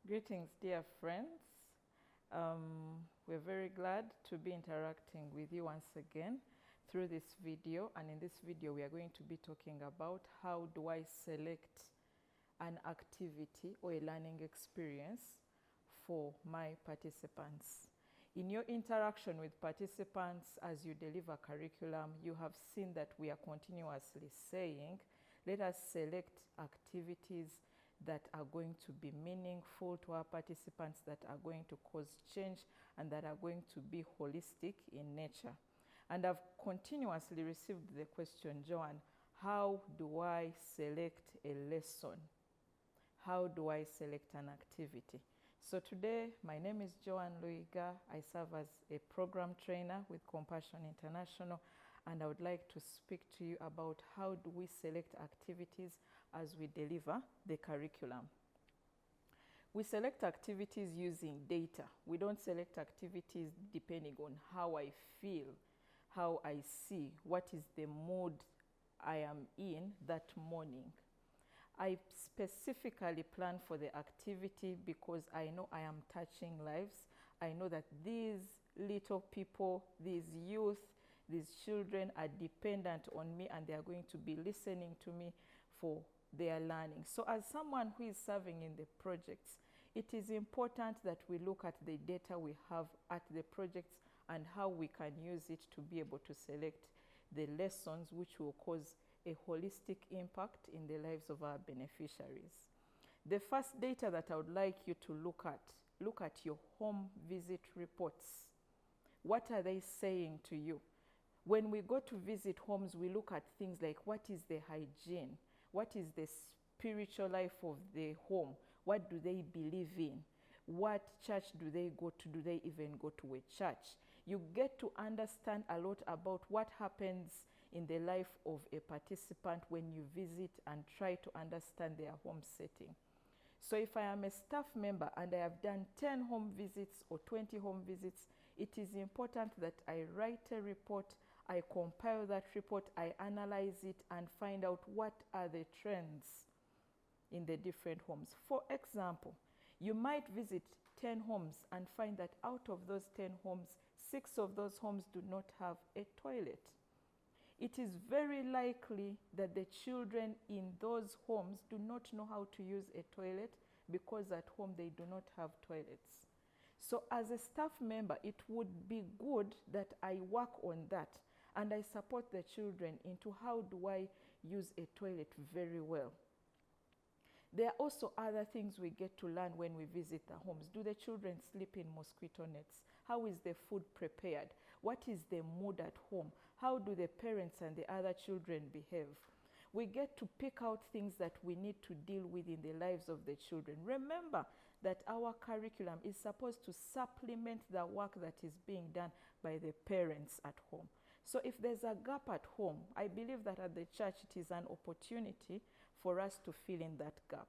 Greetings, dear friends. We're very glad to be interacting with you once again through this video. And in this video, we are going to be talking about how do I select an activity or a learning experience for my participants. In your interaction with participants as you deliver curriculum, you have seen that we are continuously saying, let us select activities that are going to be meaningful to our participants, that are going to cause change, and that are going to be holistic in nature. And I've continuously received the question, Joanne, how do I select a lesson? How do I select an activity? So today, my name is Joanne Luiga. I serve as a program trainer with Compassion International, and I would like to speak to you about how do we select activities as we deliver the curriculum. We select activities using data. We don't select activities depending on how I feel, how I see, what is the mood I am in that morning. I specifically plan for the activity because I know I am touching lives. I know that these little people, these youth, these children are dependent on me, and they are going to be listening to me for their learning. So as someone who is serving in the projects, it is important that we look at the data we have at the projects and how we can use it to be able to select the lessons which will cause a holistic impact in the lives of our beneficiaries. The first data that I would like you to look at your home visit reports. What are they saying to you? When we go to visit homes, we look at things like what is the hygiene? What is the spiritual life of the home? What do they believe in? What church do they go to? Do they even go to a church? You get to understand a lot about what happens in the life of a participant when you visit and try to understand their home setting. So if I am a staff member and I have done 10 home visits or 20 home visits, it is important that I write a report, I compile that report, I analyze it, and find out what are the trends in the different homes. For example, you might visit 10 homes and find that out of those 10 homes, 6 of those homes do not have a toilet. It is very likely that the children in those homes do not know how to use a toilet because at home they do not have toilets. So as a staff member, it would be good that I work on that and I support the children into how do I use a toilet very well. There are also other things we get to learn when we visit the homes. Do the children sleep in mosquito nets? How is the food prepared? What is the mood at home? How do the parents and the other children behave? We get to pick out things that we need to deal with in the lives of the children. Remember that our curriculum is supposed to supplement the work that is being done by the parents at home. So if there's a gap at home, I believe that at the church it is an opportunity for us to fill in that gap.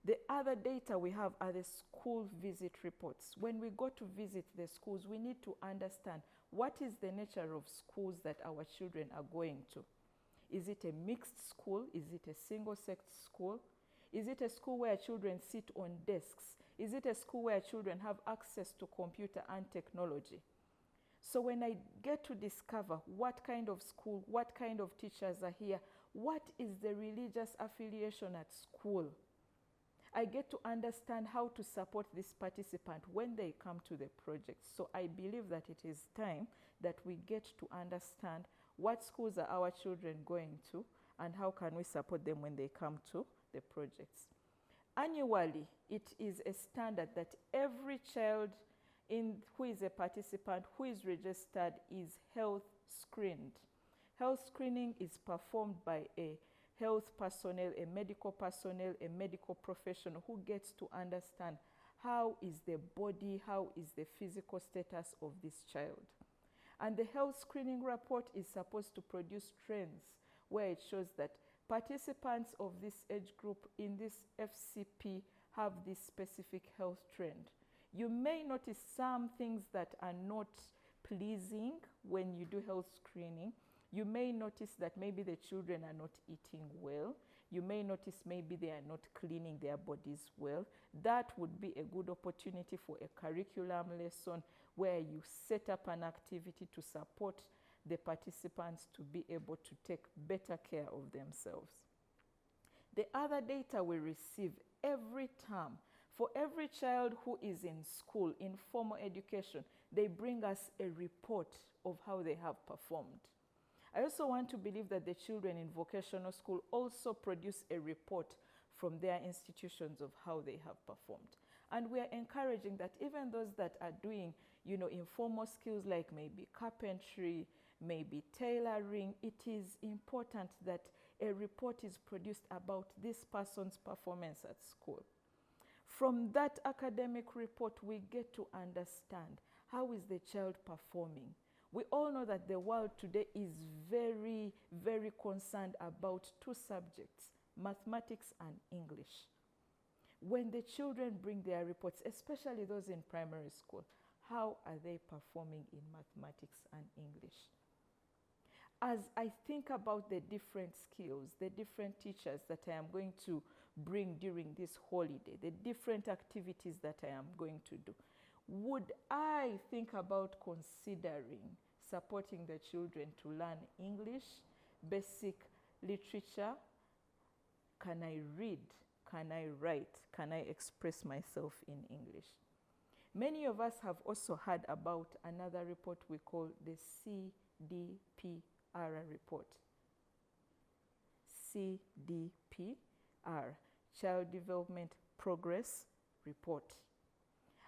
The other data we have are the school visit reports. When we go to visit the schools, we need to understand what is the nature of schools that our children are going to. Is it a mixed school? Is it a single-sex school? Is it a school where children sit on desks? Is it a school where children have access to computer and technology? So when I get to discover what kind of school, what kind of teachers are here, what is the religious affiliation at school, I get to understand how to support this participant when they come to the project. So I believe that it is time that we get to understand what schools are our children going to and how can we support them when they come to the projects. Annually, it is a standard that every child who is a participant, who is registered, is health screened. Health screening is performed by a health personnel, a medical professional who gets to understand how is the body, how is the physical status of this child. And the health screening report is supposed to produce trends where it shows that participants of this age group in this FCP have this specific health trend. You may notice some things that are not pleasing when you do health screening. You may notice that maybe the children are not eating well. You may notice maybe they are not cleaning their bodies well. That would be a good opportunity for a curriculum lesson where you set up an activity to support the participants to be able to take better care of themselves. The other data we receive every term, for every child who is in school, in formal education, they bring us a report of how they have performed. I also want to believe that the children in vocational school also produce a report from their institutions of how they have performed. And we are encouraging that even those that are doing, informal skills like maybe carpentry, maybe tailoring, it is important that a report is produced about this person's performance at school. From that academic report, we get to understand how is the child performing. We all know that the world today is very, very concerned about two subjects, mathematics and English. When the children bring their reports, especially those in primary school, how are they performing in mathematics and English? As I think about the different skills, the different teachers that I am going to bring during this holiday, the different activities that I am going to do, would I think about considering supporting the children to learn English, basic literature? Can I read? Can I write? Can I express myself in English? Many of us have also heard about another report we call the CDPR report. CDPR, Child Development Progress Report.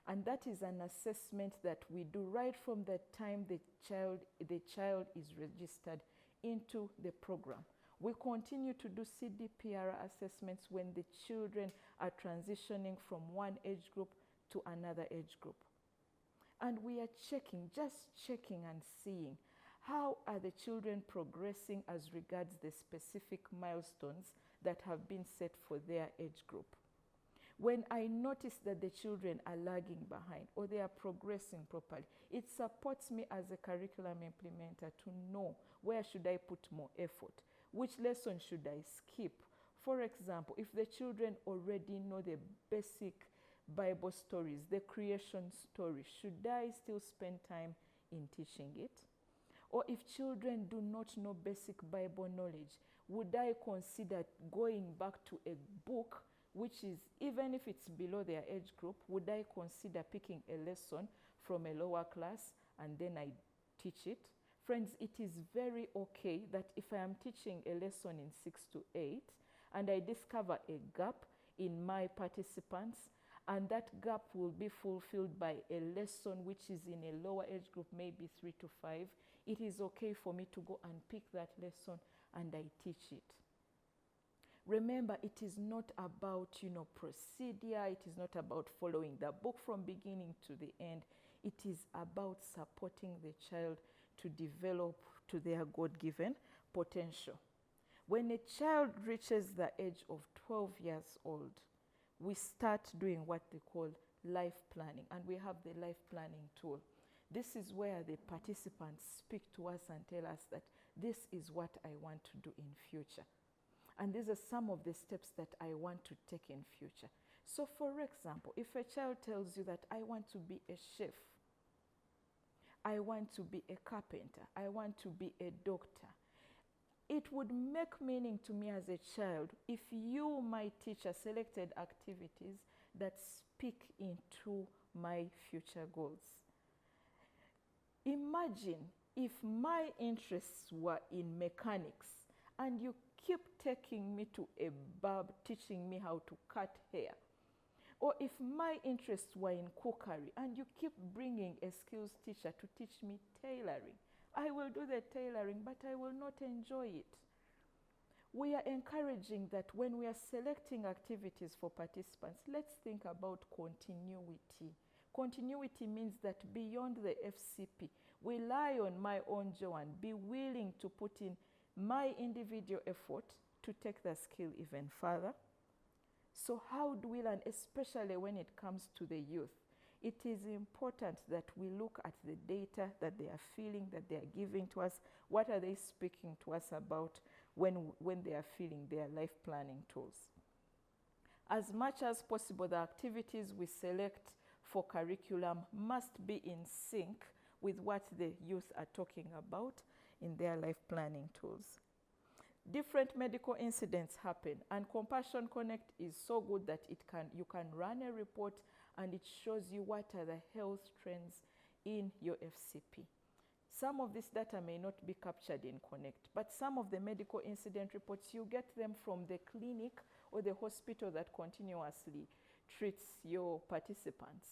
And that is an assessment that we do right from the time the child is registered into the program. We continue to do CDPR assessments when the children are transitioning from one age group to another age group. And we are just checking and seeing how are the children progressing as regards the specific milestones that have been set for their age group. When I notice that the children are lagging behind or they are progressing properly, it supports me as a curriculum implementer to know where should I put more effort, which lesson should I skip. For example, if the children already know the basic Bible stories, the creation story, should I still spend time in teaching it? Or if children do not know basic Bible knowledge, would I consider going back to a book which is, even if it's below their age group, would I consider picking a lesson from a lower class and then I teach it? Friends, it is very okay that if I am teaching a lesson in 6 to 8 and I discover a gap in my participants, and that gap will be fulfilled by a lesson which is in a lower age group, maybe 3 to 5, it is okay for me to go and pick that lesson and I teach it. Remember, it is not about, procedure. It is not about following the book from beginning to the end. It is about supporting the child to develop to their God-given potential. When a child reaches the age of 12 years old, we start doing what they call life planning, and we have the life planning tool. This is where the participants speak to us and tell us that this is what I want to do in future. And these are some of the steps that I want to take in future. So for example, if a child tells you that I want to be a chef, I want to be a carpenter, I want to be a doctor, it would make meaning to me as a child if you, my teacher, selected activities that speak into my future goals. Imagine if my interests were in mechanics and you keep taking me to a barb, teaching me how to cut hair. Or if my interests were in cookery and you keep bringing a skills teacher to teach me tailoring, I will do the tailoring, but I will not enjoy it. We are encouraging that when we are selecting activities for participants, let's think about continuity. Continuity means that beyond the FCP, rely on my own joy and be willing to put in my individual effort to take the skill even further. So how do we learn, especially when it comes to the youth? it is important that we look at the data that they are feeling, that they are giving to us. What are they speaking to us about when they are feeling their life planning tools? As much as possible, the activities we select for curriculum must be in sync with what the youth are talking about in their life planning tools. Different medical incidents happen, and Compassion Connect is so good that you can run a report and it shows you what are the health trends in your FCP. Some of this data may not be captured in Connect, but some of the medical incident reports, you get them from the clinic or the hospital that continuously treats your participants.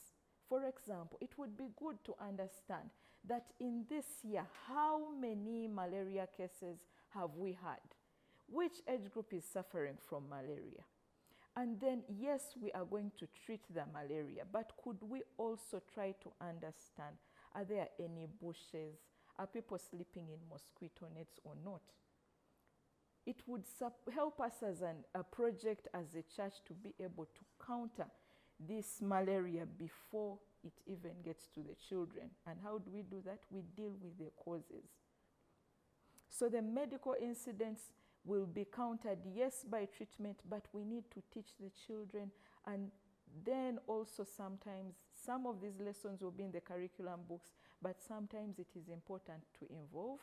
For example, it would be good to understand that in this year, how many malaria cases have we had? Which age group is suffering from malaria? And then, yes, we are going to treat the malaria, but could we also try to understand, are there any bushes? Are people sleeping in mosquito nets or not? It would help us as a project, as a church, to be able to counter this malaria before it even gets to the children. And how do we do that? We deal with the causes. So the medical incidents will be countered, yes, by treatment, but we need to teach the children. And then also sometimes some of these lessons will be in the curriculum books, but sometimes it is important to involve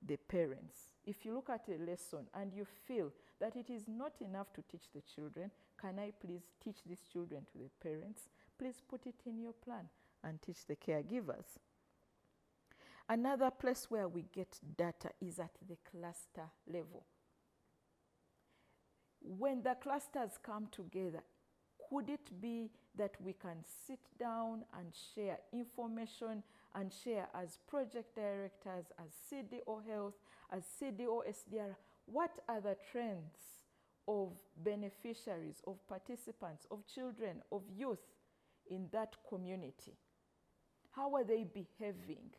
the parents. If you look at a lesson and you feel that it is not enough to teach the children, can I please teach these children to the parents? Please put it in your plan and teach the caregivers. Another place where we get data is at the cluster level. When the clusters come together, could it be that we can sit down and share information and share as project directors, as CDO Health, as CDO SDR, what are the trends of beneficiaries, of participants, of children, of youth in that community? How are they behaving?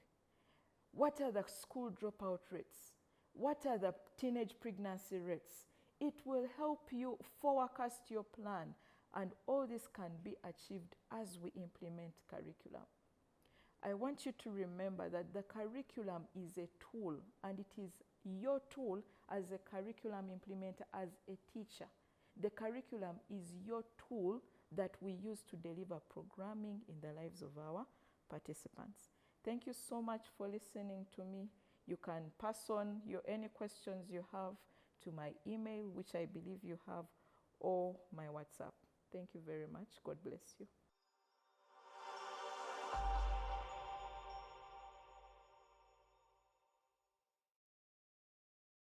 What are the school dropout rates? What are the teenage pregnancy rates? It will help you forecast your plan, and all this can be achieved as we implement curriculum. I want you to remember that the curriculum is a tool, and it is your tool as a curriculum implementer, as a teacher. The curriculum is your tool that we use to deliver programming in the lives of our participants. Thank you so much for listening to me. You can pass on any questions you have to my email, which I believe you have, or my WhatsApp. Thank you very much. God bless you.